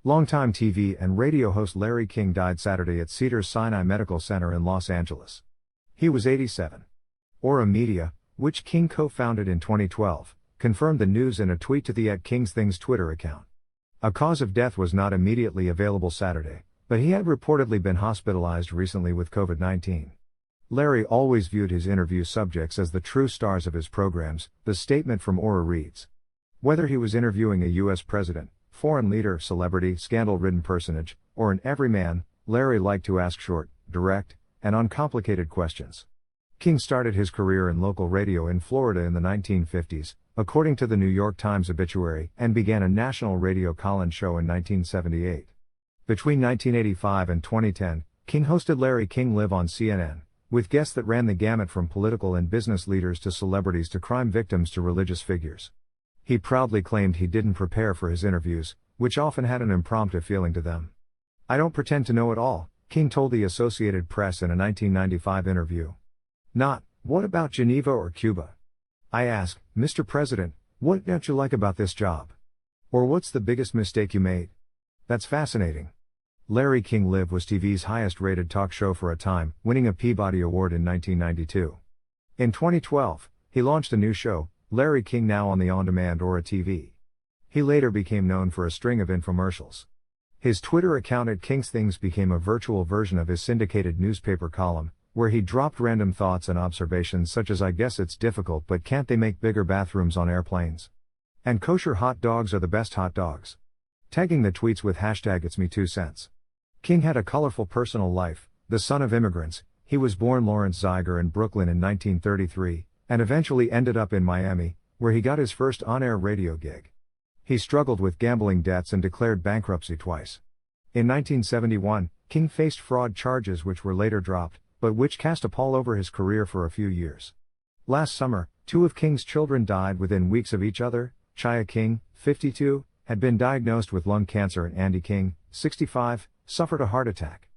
Longtime TV and radio host Larry King died Saturday at Cedars-Sinai Medical Center in Los Angeles. He was 87. Aura Media, which King co-founded in 2012, confirmed the news in a tweet to the @KingsThings Twitter account. A cause of death was not immediately available Saturday, but he had reportedly been hospitalized recently with COVID-19. Larry always viewed his interview subjects as the true stars of his programs, the statement from Aura reads. Whether he was interviewing a U.S. president, foreign leader, celebrity, scandal-ridden personage, or an everyman, Larry liked to ask short, direct, and uncomplicated questions. King started his career in local radio in Florida in the 1950s, according to the New York Times obituary, and began a national radio call-in show in 1978. Between 1985 and 2010, King hosted Larry King Live on CNN, with guests that ran the gamut from political and business leaders to celebrities to crime victims to religious figures. He proudly claimed he didn't prepare for his interviews, which often had an impromptu feeling to them. "I don't pretend to know it all," King told the Associated Press in a 1995 interview. Not, "What about Geneva or Cuba?" I ask, "Mr. President, what don't you like about this job?" Or "What's the biggest mistake you made?" That's fascinating. Larry King Live was TV's highest-rated talk show for a time, winning a Peabody Award in 1992. In 2012, he launched a new show, Larry King Now on the on-demand Aura TV. He later became known for a string of infomercials. His Twitter account @KingsThings became a virtual version of his syndicated newspaper column, where he dropped random thoughts and observations such as "I guess it's difficult, but can't they make bigger bathrooms on airplanes?" and "Kosher hot dogs are the best hot dogs," tagging the tweets with #It'sMe2Cents. King had a colorful personal life. The son of immigrants, he was born Lawrence Zeiger in Brooklyn in 1933, and eventually ended up in Miami, where he got his first on-air radio gig. He struggled with gambling debts and declared bankruptcy twice. In 1971, King faced fraud charges which were later dropped, but which cast a pall over his career for a few years. Last summer, two of King's children died within weeks of each other. Chaya King, 52, had been diagnosed with lung cancer, and Andy King, 65, suffered a heart attack.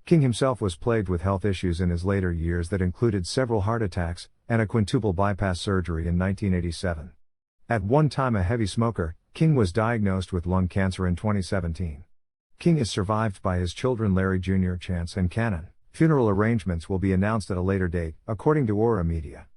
King himself was plagued with health issues in his later years that included several heart attacks, and a quintuple bypass surgery in 1987. At one time a heavy smoker, King was diagnosed with lung cancer in 2017. King is survived by his children Larry Jr., Chance and Cannon. Funeral arrangements will be announced at a later date, according to Aura Media.